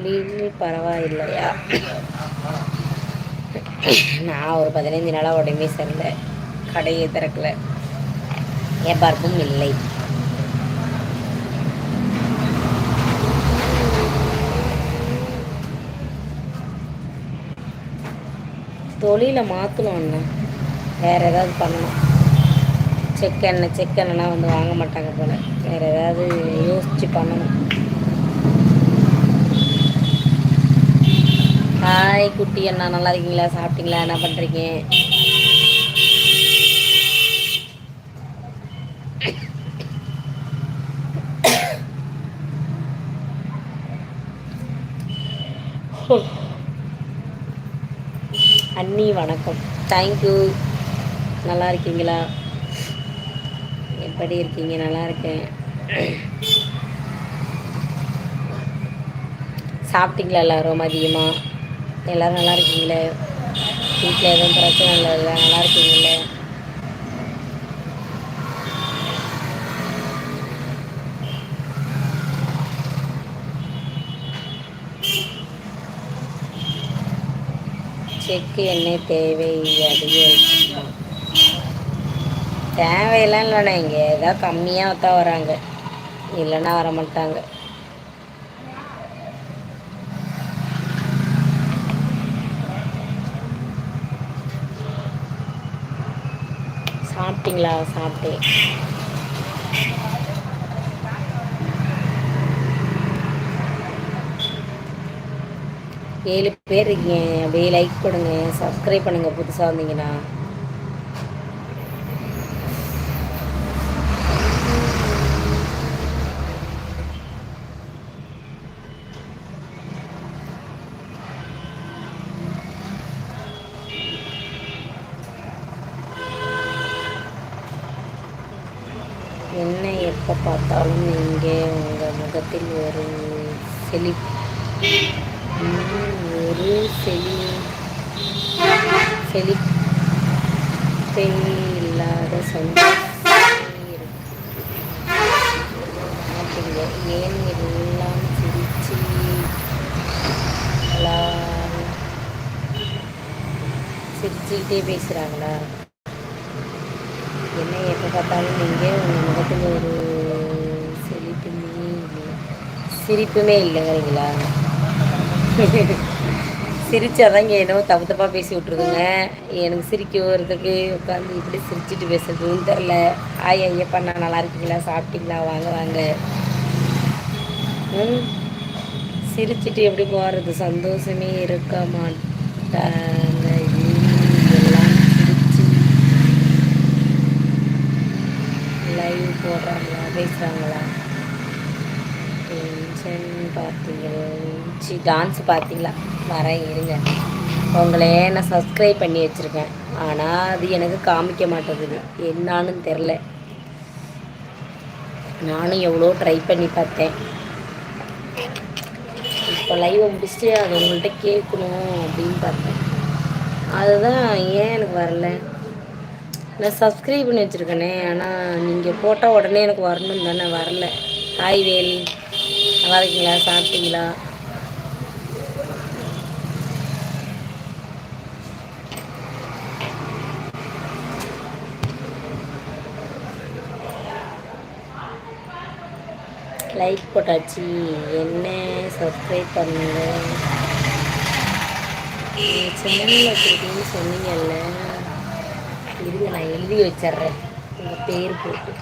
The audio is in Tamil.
தொழில் பரவாயில்லையா? நான் ஒரு 15 நாளாக உடம்பே சரியில்லை, கடையை திறக்கல, வியாபாரமும் இல்லை. தொழிலை மாற்றணும் அண்ணன், வேறு ஏதாவது பண்ணணும். செக்கெண்ணெய்னா வந்து வாங்க மாட்டாங்க போல், வேறு ஏதாவது யோசித்து பண்ணணும். ஹாய் குட்டி அண்ணா, நல்லா இருக்கீங்களா? சாப்பிட்டீங்களா? என்ன பண்ணுறீங்க? அண்ணி வணக்கம், தேங்க்யூ. நல்லா இருக்கீங்களா? எப்படி இருக்கீங்க? நல்லா இருக்கேன். சாப்பிட்டீங்களா எல்லோரும் மதியமாக? எல்லோரும் நல்லா இருக்கீங்களே? வீட்டில் எதுவும் பிரச்சனை இல்லை, நல்லா இருக்கீங்களே? செக்கு எண்ணெய் தேவை அதிகம் தேவையெல்லாம் இல்லைண்ணா, இங்கே ஏதாவது கம்மியாக தான் வராங்க, இல்லைன்னா வர மாட்டாங்க. சாப்பிட்டீங்களா? சாப்பிட்டேன். ஏழு பேர் இருக்கீங்க, அப்படியே லைக் பண்ணுங்க, சப்ஸ்கிரைப் பண்ணுங்க புதுசாக வந்தீங்கன்னா. என்ன எப்போ பார்த்தாலும் இங்கே உங்கள் முகத்தில் ஒரு செழிப்பே இல்லாத சந்தோஷமே இருக்கு. ஏன் எல்லாம் சிரிச்சுக்கிட்டே பேசுகிறாங்களா? என்ன எப்போ பார்த்தாலும் நீங்கள் உங்கள் முகத்தில் ஒரு சிரிப்புமே இல்லைங்கிறீங்களா? சிரிச்சாதாங்க என்னவோ தப்பு தப்பாக பேசி விட்ருதுங்க. எனக்கு சிரிக்க வரதுக்கு உட்காந்து இப்படி சிரிச்சிட்டு பேசுறதுன்னு தெரில. ஐயப்பா, நான் நல்லா இருக்கீங்களா? சாப்பிட்டீங்களா? வாங்க வாங்க. சிரிச்சிட்டு எப்படி போகிறது? சந்தோஷமே இருக்க மாட்டாங்க. எல்லாம் சிரிச்சு லைவ் போடுறாங்களா, பேசுகிறாங்களா? டென்ஷன் பார்த்தீங்களா? டான்ஸ் பார்த்தீங்களா? வரேன் இருங்க. உங்களே நான் சப்ஸ்கிரைப் பண்ணி வச்சுருக்கேன், ஆனால் அது எனக்கு காமிக்க மாட்டேங்குது, என்னான்னு தெரில. நானும் எவ்வளோ ட்ரை பண்ணி பார்த்தேன். இப்போ லைவை முடிச்சுட்டு அது உங்கள்கிட்ட கேட்கணும் அப்படின்னு பார்த்தேன், அதுதான் ஏன் எனக்கு வரல. நான் சப்ஸ்கிரைப் பண்ணி வச்சுருக்கேனே, ஆனால் நீங்கள் போட்டால் உடனே எனக்கு வரணும் தானே, வரல. ஹாய் வேல், நல்லா இருக்கீங்களா? சாப்பிட்டீங்களா? லைக் போட்டாச்சு, என்ன சப்ஸ்கிரைப் பண்ணுங்க. சேனல் வச்சுருக்கீங்கன்னு சொன்னீங்கல்ல, இருங்க நான் எழுதி வச்சிட்றேன் உங்கள் பேர் போட்டு.